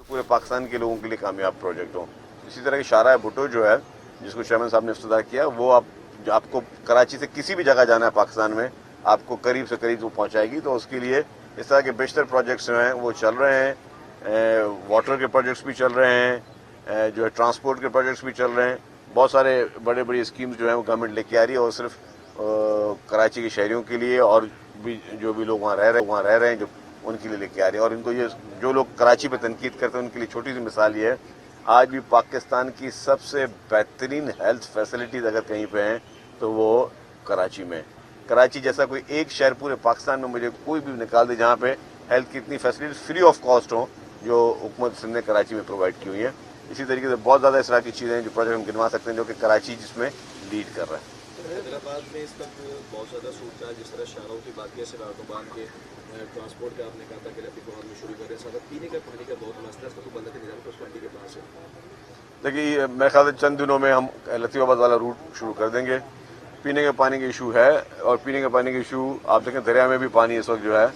पूरे पाकिस्तान के लोगों के लिए कामयाब प्रोजेक्ट हो। इसी तरह की शाहराह भुट्टो जो है, जिसको चेयरमैन साहब ने इफ्तिताह किया, वो आपको कराची से किसी भी जगह जाना है पाकिस्तान में, आपको करीब से करीब वो पहुंचाएगी। तो उसके लिए इस तरह के बेशतर प्रोजेक्ट्स जो हैं वो चल रहे हैं। वाटर के प्रोजेक्ट्स भी चल रहे हैं, जो है ट्रांसपोर्ट के प्रोजेक्ट्स भी चल रहे हैं। बहुत सारे बड़े बड़ी स्कीम्स जो हैं वो गवर्नमेंट लेके आ रही है, और सिर्फ कराची के शहरियों के लिए और भी जो भी लोग वहाँ रह रहे हैं जो उनके लिए लेके आ रही है। और इनको ये जो लोग कराची पे तनकीद करते हैं उनके लिए छोटी सी मिसाल ये है, आज भी पाकिस्तान की सबसे बेहतरीन हेल्थ फैसिलिटीज अगर कहीं पे हैं तो वो कराची में। कराची जैसा कोई एक शहर पूरे पाकिस्तान में मुझे कोई भी निकाल दे जहाँ पे हेल्थ की इतनी फैसिलिटीज फ्री ऑफ कॉस्ट हो जो हुकूमत सिंध ने कराची में प्रोवाइड की हुई है। इसी तरीके से बहुत ज़्यादा इस तरह की चीज़ें जो प्रोजेक्ट हम गिनवा सकते हैं जो कि कराची जिसमें लीड कर रहा है। हैदराबाद में इस वक्त बहुत ज़्यादा सूट था, जिस तरह शाहरों की बात की, सिराटों बांध के ट्रांसपोर्ट का आपने कहा था कि रफीक में शुरू कर रहे हैं। साथ पीने का पानी का बहुत मसला है, इसका तो बंदा निजाम को उस पानी के पास है। देखिए, मेरे ख्याल से चंद दिनों में हम लतीफ़ाबाद वाला रूट शुरू कर देंगे। पीने के पानी का इशू है, और पीने के पानी का इशू आप देखें दरिया में भी पानी इस वक्त जो है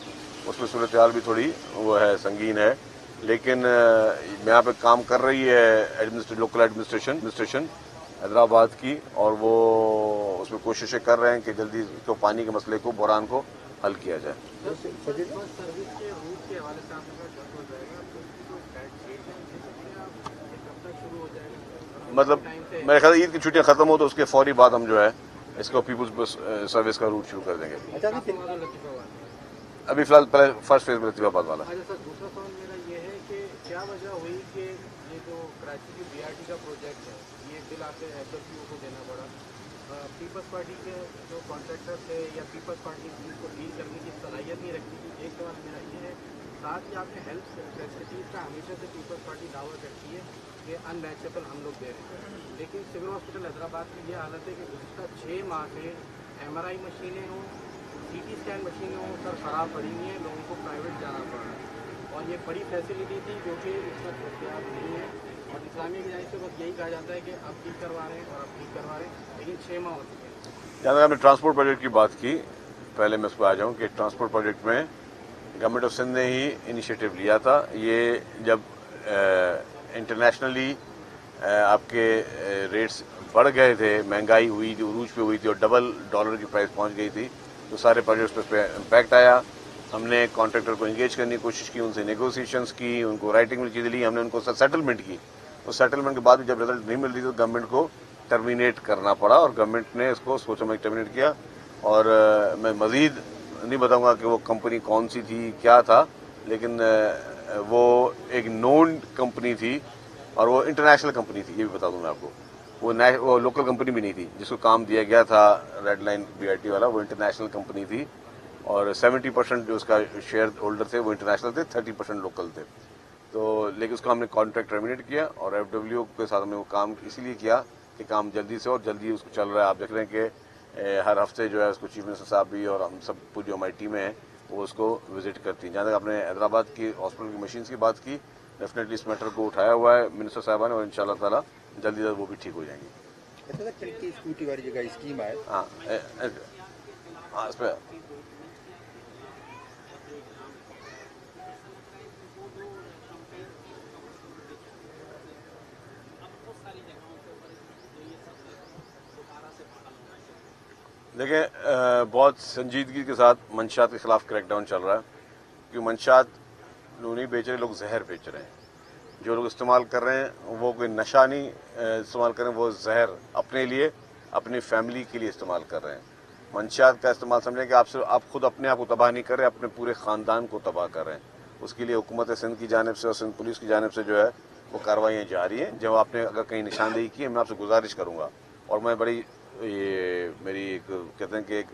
उसमें सूरत हाल भी थोड़ी वो है, संगीन है। लेकिन यहाँ पे काम कर रही है लोकल एडमिनिस्ट्रेशन हैदराबाद की, और वो उसमें कोशिशें कर रहे हैं कि जल्दी तो पानी के मसले को, बहरान को हल किया जाए। मतलब मेरे ख्याल ईद की छुट्टियां खत्म हो तो उसके फौरी बाद हम जो है इसको पीपुल्स बस सर्विस का रूट शुरू कर देंगे। अभी फिलहाल पहले फर्स्ट फेज में लतीफाबाद वाला। अच्छा सर, दूसरा सवाल मेरा ये है कि क्या वजह हुई कि ये जो कराची की बीआरटी का प्रोजेक्ट है ये बिल आपके एसएफपीओ को देना पड़ा? पीपल्स पार्टी के जो कॉन्ट्रैक्टर थे या पीपल्स पार्टी इसको डील करने की सलाहियत नहीं रखती थी? एक सवाल मेरा ये है। साथ ही आपके हेल्थ फैसिलिटीज़ का हमेशा से पीपल्स पार्टी दावा करती है कि अनमैचेबल हम लोग दे रहे हैं, लेकिन सिविल हॉस्पिटल हैदराबाद की ये हालत है कि गुज़श्ता 6 माह से MRI मशीनें हों, CT स्कैन मशीनें हों सर ख़राब पड़ी हुई हैं, लोगों को प्राइवेट जाना पड़ रहा है। और ये बड़ी फैसिलिटी थी जो कि इस वक्त दस्तयाब नहीं है, और इस्लामिया की जानिब से बस यही कहा जाता है कि अब ठीक करवा रहे हैं और अब ठीक करवा रहे हैं, लेकिन 6 माह हो चुके हैं। जहाँ तक आपने ट्रांसपोर्ट प्रोजेक्ट की बात की, पहले मैं उस पर आ जाऊँ कि ट्रांसपोर्ट प्रोजेक्ट में गवर्नमेंट ऑफ सिंध ने ही इनिशिएटिव लिया था। ये जब इंटरनेशनली आपके रेट्स बढ़ गए थे, महंगाई हुई थी, उरूज पे हुई थी, और डबल डॉलर की प्राइस पहुंच गई थी, तो सारे प्रोजेक्ट्स पे इम्पैक्ट आया। हमने कॉन्ट्रैक्टर को इंगेज करने की कोशिश की, उनसे नेगोशिएशंस की, उनको राइटिंग में चीज़ें ली, हमने उनको सेटलमेंट की। उस सेटलमेंट के बाद भी जब रिजल्ट नहीं मिल रही तो गवर्नमेंट को टर्मिनेट करना पड़ा, और गवर्नमेंट ने इसको सोचा में टर्मिनेट किया। और मैं मज़ीद नहीं बताऊंगा कि वो कंपनी कौन सी थी, क्या था, लेकिन वो एक नोन कंपनी थी, और वो इंटरनेशनल कंपनी थी, ये भी बता दूं मैं आपको। वो लोकल कंपनी भी नहीं थी जिसको काम दिया गया था रेड लाइन बीआरटी वाला, वो इंटरनेशनल कंपनी थी। और 70% जो उसका शेयर होल्डर थे वो इंटरनेशनल थे, 30% लोकल थे। तो लेकिन उसका हमने कॉन्ट्रैक्ट टर्मिनेट किया, और एफडब्ल्यू के साथ हमने वो काम इसीलिए किया कि काम जल्दी से और जल्दी उसको चल रहा है। आप देख रहे हैं कि हर हफ्ते जो है उसको चीफ मिनिस्टर साहब भी और हम सब जो हमारी टीमें हैं वो उसको विजिट करती हैं। जहाँ तक आपने हैदराबाद की हॉस्पिटल की मशीन्स की बात की, डेफिनेटली इस मैटर को उठाया हुआ है मिनिस्टर साहबा ने, और इंशाल्लाह ताला जल्दी जल्द वो भी ठीक हो जाएंगी। स्कूटी वाली जगह स्कीम है। हाँ, इस पर देखें, बहुत संजीदगी के साथ मंशियात के खिलाफ क्रैकडाउन चल रहा है, क्योंकि मंशियात लोग नहीं बेच रहे, लोग जहर बेच रहे हैं। जो लोग इस्तेमाल कर रहे हैं वो कोई नशा नहीं इस्तेमाल कर रहे हैं, वो जहर अपने लिए, अपनी फैमिली के लिए इस्तेमाल कर रहे हैं। मंशियात का इस्तेमाल समझें कि आप खुद अपने आप को तबाह नहीं कर रहे, अपने पूरे ख़ानदान को तबाह कर रहे हैं। उसके लिए हुकूमत सिंध की जानिब से और सिंध पुलिस की जानिब से जो है वो कार्रवाइयाँ जारी हैं। जब आपने अगर कहीं निशानदेही की है, मैं आपसे गुजारिश करूँगा, और मैं बड़ी ये मेरी एक कहते हैं कि एक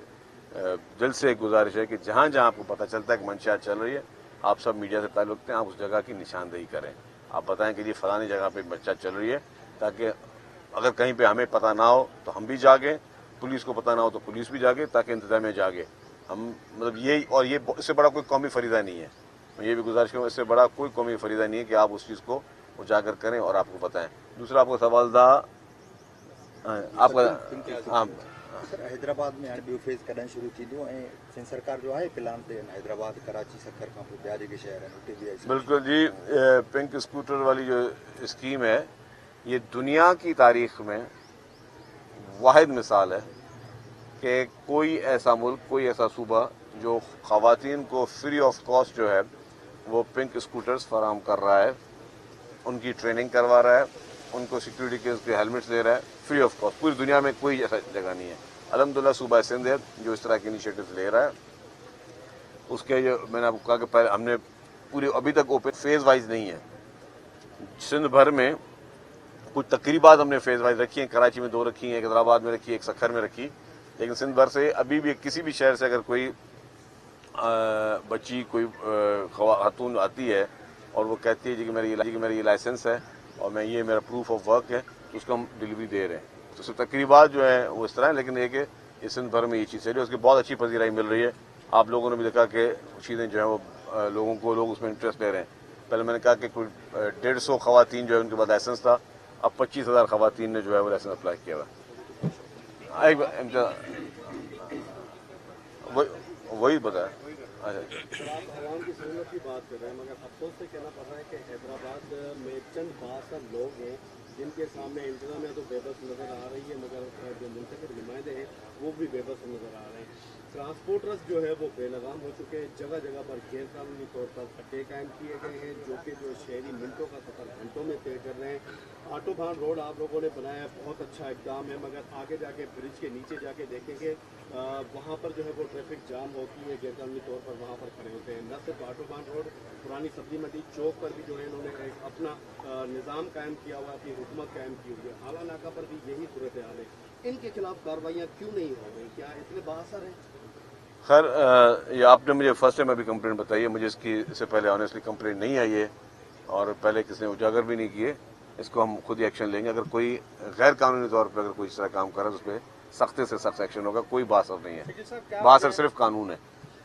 दिल से एक गुजारिश है कि जहाँ जहाँ आपको पता चलता है कि मंशियात चल रही है, आप सब मीडिया से ताल्लुक़ रखते हैं, आप उस जगह की निशानदेही करें। आप बताएं कि ये फलानी जगह पे मंशियात चल रही है, ताकि अगर कहीं पे हमें पता ना हो तो हम भी जागे, पुलिस को पता ना हो तो पुलिस भी जागे, ताकि इंतजामिया जागे। हम मतलब ये, और ये इससे बड़ा कोई कौमी फरीदा नहीं है। मैं ये भी गुजारिश करूँ, इससे बड़ा कोई कौमी फरीदा नहीं है कि आप उस चीज़ को उजागर करें और आपको बताएं। दूसरा आपको सवाल था आपका, हाँ सर हैदराबाद में हाणे ॿियो फेज़ कॾहिं शुरू थींदो ऐं सिंध सरकार जो आहे प्लान ते हैदराबाद कराची सखर खां पोइ ॿिया जेके शहर आहिनि उते बि आहे? बिल्कुल जी, पिंक स्कूटर वाली जो स्कीम है ये दुनिया की तारीख में वाहिद मिसाल है कि कोई ऐसा मुल्क, कोई ऐसा सूबा जो ख़वातीन को फ्री ऑफ कॉस्ट जो है वो पिंक स्कूटर्स फराहम कर रहा है, उनकी ट्रेनिंग करवा रहा है, उनको सिक्योरिटी के उसके हेलमेट्स दे रहा है फ्री ऑफ कॉस्ट। पूरी दुनिया में कोई ऐसा जगह नहीं है। अल्हम्दुलिल्लाह सूबा सिंध है जो इस तरह के इनिशिएटिव ले रहा है। उसके जो मैंने आपको कहा कि पहले हमने पूरी अभी तक ओपन फेज वाइज नहीं है, सिंध भर में कुछ तकरीबात हमने फेज वाइज रखी हैं। कराची में 2 रखी हैं, एक हैदराबाद में रखी, एक सखर में रखी, लेकिन सिंध भर से अभी भी किसी भी शहर से अगर कोई बच्ची कोई खातून आती है और वो कहती है जी कि मेरी ये लाइसेंस है और मैं ये मेरा प्रूफ ऑफ वर्क है, तो उसको हम डिलीवरी दे रहे हैं। तो सिर्फ तकरीबात जो है वो इस तरह है, लेकिन एक है ये सिंध भर में ये चीज़ है, उसकी बहुत अच्छी पजीराई मिल रही है। आप लोगों ने भी देखा कि चीज़ें जो है वो लोग उसमें इंटरेस्ट ले रहे हैं। पहले मैंने कहा कि कोई 150 खवातीन जो है उनके पास लाइसेंस था, अब 25,000 खवातीन ने जो है वो लाइसेंस अप्लाई किया हुआ है। वही बताया। अच्छा, सर आप आवाम की सहूलत की बात कर रहे हैं, मगर अफसोस से कहना पड़ रहा है कि हैदराबाद में चंद बासर लोग हैं जिनके सामने इंतजामिया तो बेबस नज़र आ रही है, मगर जो मुंतखब नुमाइंदे हैं वो भी बेबस नज़र आ रहे हैं। ट्रांसपोर्टर्स जो है वो बेलगाम हो चुके हैं, जगह जगह पर गैर कानूनी तौर पर अड्डे कायम किए गए हैं जो कि जो शहरी मिनटों का सफर घंटों में तय कर रहे हैं। ऑटोबान रोड आप लोगों ने बनाया है, बहुत अच्छा इकदाम है, मगर आगे जाके ब्रिज के नीचे जाके देखेंगे वहाँ पर जो है वो ट्रैफिक जाम होती है, गैरकानूनी तौर पर वहाँ पर खड़े होते हैं। न सिर्फ ऑटोबान रोड, पुरानी सब्जी मंडी चौक पर भी जो है इन्होंने एक अपना निज़ाम कायम किया हुआ है, अपनी हुकूमत कायम की हुई है। आला नाका पर भी यही सूरत हाल है। इनके खिलाफ कार्रवाइयाँ क्यों नहीं हो रही? क्या इतने बासर हैं? खैर ये आपने मुझे फर्स्ट टाइम अभी कंप्लेंट बताई है, मुझे इससे पहले ऑनेस्टली कंप्लेंट नहीं आई है और पहले किसी ने उजागर भी नहीं किए। इसको हम खुद ही एक्शन लेंगे। अगर कोई गैर कानूनी तौर पर अगर कोई इस तरह काम कर रहा है तो उस पर सख्ती से सख्त एक्शन होगा। कोई बासर नहीं है, बासर सिर्फ कानून है।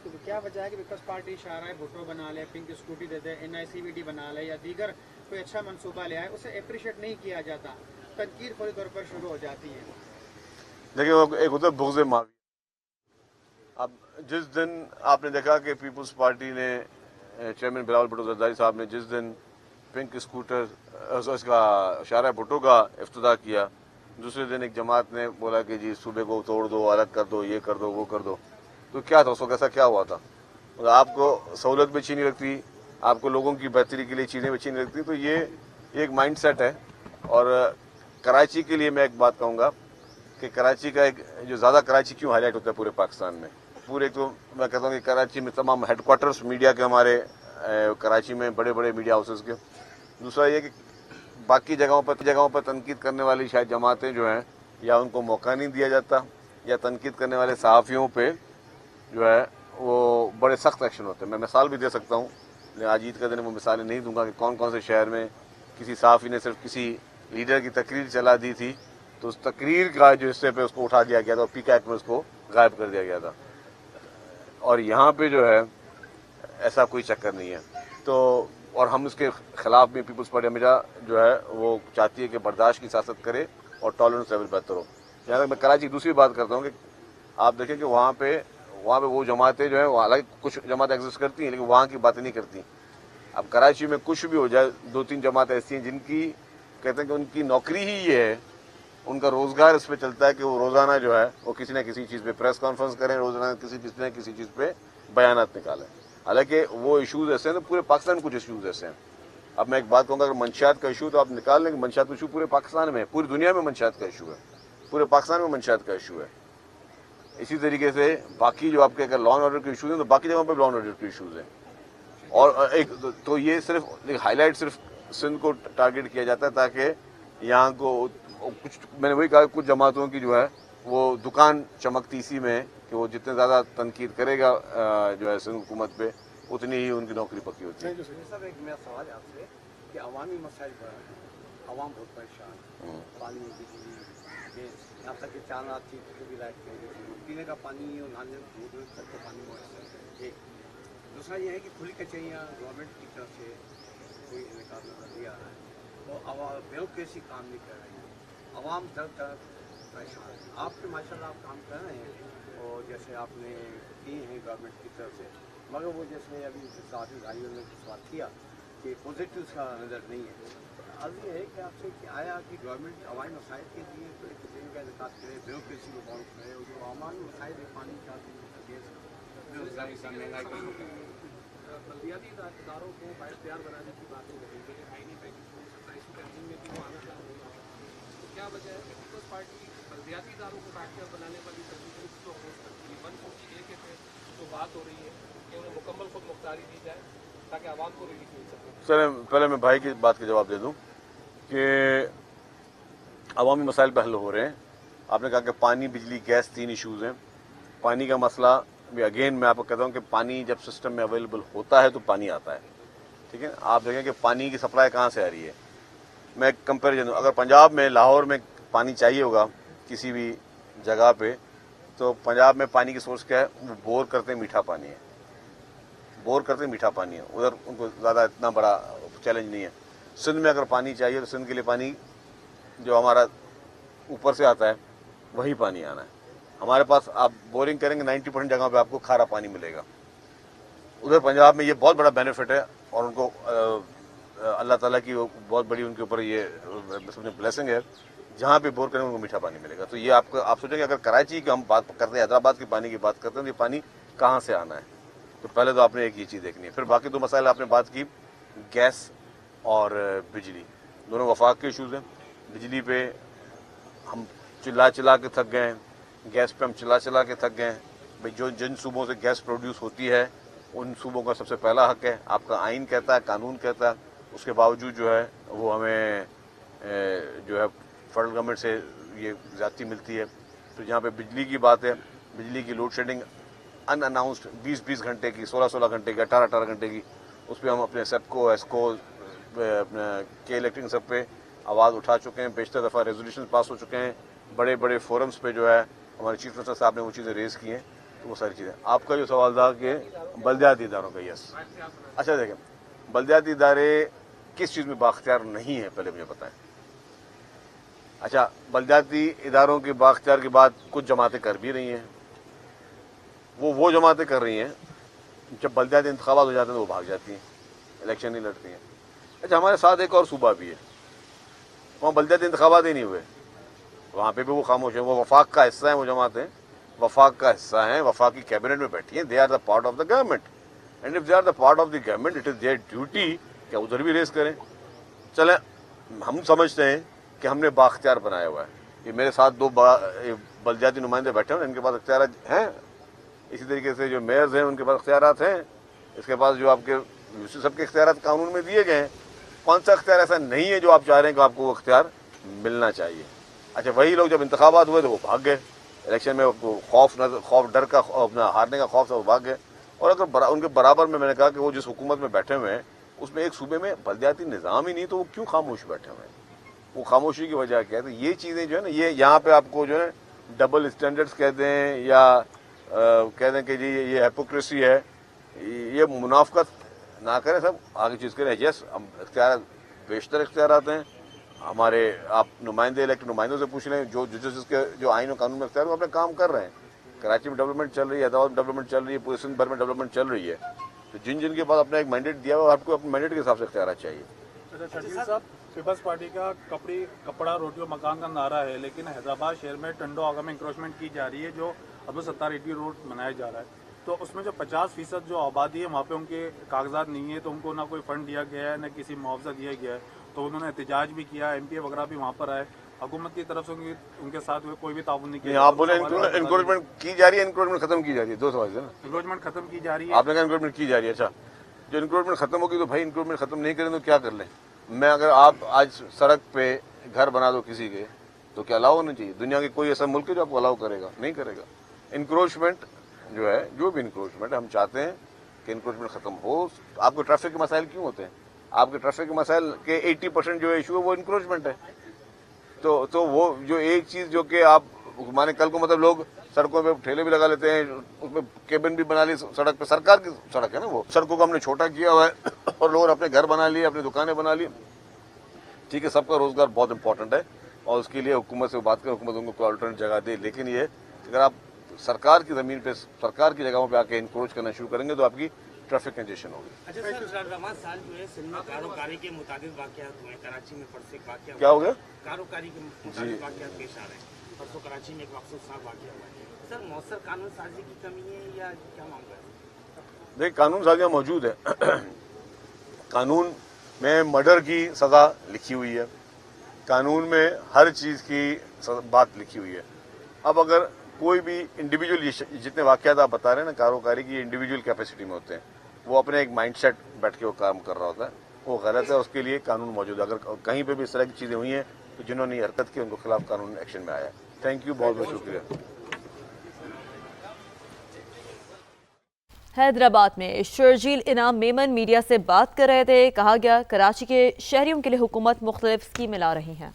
तो क्या वजह है कि पीपल्स पार्टी चाह रहा है भुट्टो बना ले, पिंक स्कूटी दे दे, NICVD बना ले या दीगर कोई अच्छा मनसूबा ले आए, उसे अप्रिशिएट नहीं किया जाता, तनकीद फौरी तौर पर शुरू हो जाती है। देखिए वो एक होता है बुग़्ज़ मावी। अब जिस दिन आपने देखा कि पीपल्स पार्टी ने चेयरमैन बिलावल भुट्टो जरदारी साहब ने जिस दिन पिंक स्कूटर इसका शारा भुट्टो का इफ्तिताह किया, दूसरे दिन एक जमात ने बोला कि जी सूबे को तोड़ दो, अलग कर दो, ये कर दो, वो कर दो। तो क्या था उस वक्त, ऐसा क्या हुआ था? मतलब आपको सहूलत भी अच्छी नहीं लगती, आपको लोगों की बेहतरी के लिए चीज़ें भी अच्छी नहीं लगती, तो ये एक माइंड सेट है। और कराची के लिए मैं एक बात कहूँगा कि कराची का एक जो ज़्यादा कराची क्यों हाईलाइट होता है पूरे पाकिस्तान में, पूरे तो मैं कहता हूँ कि कराची में तमाम हेडक्वार्टर्स मीडिया के हमारे कराची में बड़े बड़े मीडिया हाउसेस के। दूसरा ये कि बाकी जगहों पर तनकीद करने वाली शायद जमातें जो हैं या उनको मौका नहीं दिया जाता या तनकीद करने वाले सहाफ़ियों पे जो है वो बड़े सख्त एक्शन होते हैं। मैं मिसाल भी दे सकता हूँ, आज ईद का दिन वो मिसालें नहीं दूंगा कि कौन कौन से शहर में किसी सहाफ़ी ने सिर्फ किसी लीडर की तकरीर चला दी थी तो उस तकरीर का जो हिस्से पे उसको उठा दिया गया था और पीक एक्ट में उसको गायब कर दिया गया था। और यहाँ पे जो है ऐसा कोई चक्कर नहीं है। तो और हम इसके खिलाफ भी पीपल्स पार्टी हमेशा जो है वो चाहती है कि बर्दाश्त की सियासत करे और टॉलरेंस लेवल बेहतर हो। यहाँ तक मैं कराची की दूसरी बात करता हूँ कि आप देखें कि वहाँ पे वो जमातें जो है, हालांकि कुछ जमातें एग्जिस्ट करती हैं लेकिन वहाँ की बातें नहीं करती। अब कराची में कुछ भी हो जाए, 2-3 जमातें ऐसी हैं जिनकी कहते हैं कि उनकी नौकरी ही ये है, उनका रोज़गार इस पर चलता है कि वो रोज़ाना जो है वो किसी न किसी चीज़ पे प्रेस कॉन्फ्रेंस करें, रोज़ाना किसी न किसी चीज़ पे बयानात निकालें। हालांकि वो इशूज़ ऐसे हैं, तो पूरे पाकिस्तान में कुछ इशूज़ ऐसे हैं। अब मैं एक बात कहूँगा, अगर मंशियात का इशू तो आप निकाल लेंगे, मंशियात का इशू पूरे पाकिस्तान में है, पूरी दुनिया में मंशियात का इशू है, पूरे पाकिस्तान में मंशियात का इशू है। इसी तरीके से बाकी जो आपके अगर लॉ एंड ऑर्डर के इशूज़ हैं तो बाकी जगहों पर लॉ एंड ऑर्डर के इशूज़ हैं। और एक तो ये सिर्फ हाईलाइट सिर्फ सिंध को टारगेट किया जाता है ताकि यहाँ को कुछ, मैंने वही कहा, कुछ जमातों की जो है वो दुकान चमकती इसी में कि वो जितने ज़्यादा तनकीद करेगा जो है सिंध हुकूमत पे उतनी ही उनकी नौकरी पक्की होती है। साहब एक मेरा सवाल है आपसे कि अवामी मसाइल पर अवाम बहुत परेशान, पानी, बिजली, गैस, यहाँ तक कि 4 रात थी तो भी लाइट पीने का पानी और नहाने दूर तक का पानी मुयसर है। एक दूसरा ये है कि खुली कचहरियाँ गवर्नमेंट की तरफ से कोई इनकार नजर नहीं आ रहा है, तो बैंक कैसी काम नहीं कर रही है, अवाम दर दर परेशान हैं। आप तो माशाल्लाह आप काम कर रहे हैं और जैसे आपने किए हैं गवर्नमेंट की तरफ से, मगर वो जैसे अभी काफ़ी भाइयों ने सवाल किया कि पॉजिटिव का नज़र नहीं है। अर्ज़ ये है कि आपसे कि आया कि गवर्नमेंट अवामी मसाइल के लिए तो एक किस्म का इनका करे, ब्यूरोक्रेसी को बॉन्ड करे, और जो अवामी मसाइल है पानी का, गैस का, बेरोजगारी का, महंगाई का, बल्दियाती इदारों को बाइख्तियार बनाने की बातें हो रही है, आईनी पैकेज 27 पैकेजिंग में भी वो आना चाहते हैं, तो क्या वजह है कि पीपल्स पार्टी बल्दियाती इदारों को बाइख्तियार बनाने वाली तस्वीर को अपोज करती है? 140A के तहत जो बात हो रही है कि उन्हें मुकम्मल खुद मुख्तारी दी जाए ताकि आवाम को रिलीफ मिल सके। सर पहले मैं भाई की बात का जवाब दे दूं कि अवामी मसाइल पे हल हो रहे हैं। आपने कहा कि पानी, बिजली, गैस 3 इश्यूज़ हैं। पानी का मसला भी अगेन मैं आपको कहता हूं कि पानी जब सिस्टम में अवेलेबल होता है तो पानी आता है, ठीक है। आप देखें कि पानी की सप्लाई कहाँ से आ रही है। मैं कंपेरिजन दूं, अगर पंजाब में, लाहौर में पानी चाहिए होगा किसी भी जगह पे, तो पंजाब में पानी की सोर्स क्या है? वो बोर करते मीठा पानी है, बोर करते मीठा पानी है। उधर उनको ज़्यादा इतना बड़ा चैलेंज नहीं है। सिंध में अगर पानी चाहिए तो सिंध के लिए पानी जो हमारा ऊपर से आता है वही पानी आना है। हमारे पास आप बोरिंग करेंगे 90% जगह पे आपको खारा पानी मिलेगा। उधर पंजाब में ये बहुत बड़ा बेनिफिट है और उनको अल्लाह ताला की बहुत बड़ी उनके ऊपर ये समझे ब्लेसिंग है, जहाँ पे बोर करेंगे उनको मीठा पानी मिलेगा। तो ये आपको आप सोचेंगे अगर कराची की हम बात करते हैं, हैदराबाद के पानी की बात करते हैं, तो ये पानी कहाँ से आना है? तो पहले तो आपने एक ये चीज़ देखनी है। फिर बाकी 2 मसाइल आपने बात की, गैस और बिजली, दोनों वफाक के इशूज़ हैं। बिजली पे हम चिल्ला के थक गए हैं, गैस पे हम चिल्ला के थक गए हैं। भाई जो जिन सूबों से गैस प्रोड्यूस होती है उन सूबों का सबसे पहला हक है, आपका आइन कहता है, कानून कहता है। उसके बावजूद जो है वो हमें जो है फेडरल गवर्नमेंट से ये ज़्यादती मिलती है। तो जहाँ पे बिजली की बात है, बिजली की लोड शेडिंग अनअनाउंस्ड 20-20 घंटे की, 16-16 घंटे की, 18-18 घंटे की, उस पर हम अपने सेपको, एस्को, के इलेक्ट्रिक सब पे आवाज़ उठा चुके हैं। बेशतर दफ़ा रेजोल्यूशन पास हो चुके हैं। बड़े बड़े फोरम्स पे जो है हमारे चीफ मिनिस्टर साहब ने वो चीज़ें रेज़ की हैं। तो वो सारी चीज़ें, आपका जो सवाल था कि बल्दियाती इदारों का, यस, अच्छा देखें, बल्दियाती इदारे किस चीज़ में बाख्तियार नहीं है पहले मुझे बताएं। अच्छा, बल्दियाती इदारों की बाख्तियार की बात कुछ जमातें कर भी रही हैं। वो जमातें कर रही हैं जब बल्दियाती इंतखाबात हो जाते हैं तो वो भाग जाती हैं, इलेक्शन नहीं लड़ती हैं। अच्छा, हमारे साथ एक और सूबा भी है, वहाँ बल्दियाती इंतखाबात ही नहीं हुए, वहाँ पे भी वो खामोश है। वो वफाक का हिस्सा है, वो जमातें वफाक का हिस्सा हैं, वफाक की कैबिनेट में बैठी हैं। They are the part of the government, and if they are the part of the government it is their duty क्या उधर भी रेस करें। चलें, हम समझते हैं कि हमने बाख्तियार बनाया हुआ है। ये मेरे साथ 2 बल्दियाती नुमाइंदे बैठे हैं, इनके पास इख्तियार हैं। इसी तरीके से जो मेयर्स हैं उनके पास इख्तियारात हैं। इसके पास जो आपके यूसी सबके इख्तियारात कानून में दिए गए हैं। कौन सा इख्तियार ऐसा नहीं है जो आप चाह रहे हैं कि आपको वो इख्तियार मिलना चाहिए? अच्छा, वही लोग जब इंतखाबात हुए तो वो भाग गए, इलेक्शन में खौफ डर का अपना हारने का खौफ था, वो भाग गए। और अगर उनके बराबर में मैंने कहा कि वो जिस हुकूमत में बैठे हुए हैं उसमें एक सूबे में बल्दियाती निज़ाम ही नहीं, तो वो क्यों खामोश बैठे हुए हैं? वो खामोशी की वजह क्या है? तो ये चीज़ें जो है ना, ये यहाँ पे आपको जो है डबल स्टैंडर्ड्स कहते हैं या कह दें कि जी ये हिपोक्रेसी है, ये मुनाफकत ना करें, सब आगे चीज़ करें। यस, हम इख्तियार बेशतर इख्तियारात हैं हमारे। आप नुमाइंदे इलेक्ट नुमाइंदों से पूछ लें, जो जिसके जो आइन और कानून में इख्तियार वो अपने काम कर रहे हैं। कराची में डेवलपमेंट चल रही है, हैदराबाद में डेवलपमेंट चल रही है, पूरे सिंध भर में डेवलपमेंट चल रही है। तो जिन के पास अपना एक मैंडेट दिया हुआ, आपको अपने मैंडेट के हिसाब से इख्तियार चाहिए। अच्छा शकील साहब, पीपल्स पार्टी का कपड़ा रोटी और मकान का नारा है, लेकिन हैदराबाद शहर में टंडो आगा में इंक्रोचमेंट की जा रही है, जो अब्दुल सत्तार रेड्डी रोड बनाया जा रहा है। तो उसमें जो 50% जो आबादी है वहाँ पे उनके कागजात नहीं है, तो उनको ना कोई फंड दिया गया है, ना किसी मुआवजा दिया गया है। तो उन्होंने एहतजाज भी किया, एमपीए वगैरह भी वहाँ पर आए, हुकूमत की तरफ से उनके साथ कोई भी ताउन नहीं किया। आप बोले इंक्रोचमेंट की जा रही है, इंक्रोचमेंट खत्म की जा रही है, 2 सवाल है ना। इंक्रोचमेंट खत्म की जा रही है, आपने कहा इंक्रोचमेंट की जा रही है। अच्छा, जो इंक्रोचमेंट खत्म होगी तो भाई इंक्रोचमेंट खत्म नहीं करें तो क्या कर लें? मैं अगर आप आज सड़क पे घर बना दो किसी के, तो क्या अलाउ होना चाहिए? दुनिया के कोई ऐसा मुल्क है जो आपको अलाउ करेगा? नहीं करेगा। इंक्रोचमेंट जो है, जो भी इंक्रोचमेंट, हम चाहते हैं कि इंक्रोचमेंट खत्म हो। आपको ट्रैफिक के मसाइल क्यों होते हैं? आपके ट्रैफिक के मसाइल के 80% जो इशू है वो इंक्रोचमेंट है। तो वो जो एक चीज जो कि आप माने कल को मतलब लोग सड़कों पे ठेले भी लगा लेते हैं, उसमें केबिन भी बना ली सड़क पे, सरकार की सड़क है ना वो, सड़कों को हमने छोटा किया हुआ है और लोगों ने अपने घर बना लिए, अपनी दुकानें बना ली। ठीक है, सबका रोजगार बहुत इंपॉर्टेंट है, और उसके लिए हुकूमत से बात करें, हुकूमत उनको कोई अल्टरनेट जगह दे। लेकिन ये अगर आप सरकार की ज़मीन पे, सरकार की जगहों पे आके इंक्रोच करना शुरू करेंगे तो आपकी ट्रैफिक कंजेशन होगी। अच्छा सर, रवां साल जो है सिंध में कारोकारी के मुताबिक वाक़यात हुए, कराची में परसों एक वाक़या क्या हो गया? कारोकारी के मुताबिक वाक़यात पेश आ रहे हैं। परसों कराची में एक अफसोसनाक वाक़या हुआ है। सर, मौसर कानून साजी की कमी है या क्या मामला है? देखिए, कानून साजियाँ मौजूद है। कानून में मर्डर की सज़ा लिखी हुई है, कानून में हर चीज़ की बात लिखी हुई है। अब अगर कोई भी इंडिविजुअल, जितने वाक़यात आप बता रहे हैं ना कारोकारी की, इंडिविजुअल कैपेसिटी में होते हैं, वो अपने एक माइंडसेट बैठ के वो काम कर रहा होता है, वो गलत है। उसके लिए कानून मौजूद है। अगर कहीं पे भी इस तरह की चीज़ें हुई हैं तो जिन्होंने ये हरकत की उनको खिलाफ कानून एक्शन में आया है। थैंक यू, बहुत बहुत शुक्रिया। हैदराबाद में शर्जील इनाम मेमन मीडिया से बात कर रहे थे। कहा गया कराची के शहरियों के लिए हुकूमत मुख्तलिफ स्कीमें ला रही हैं।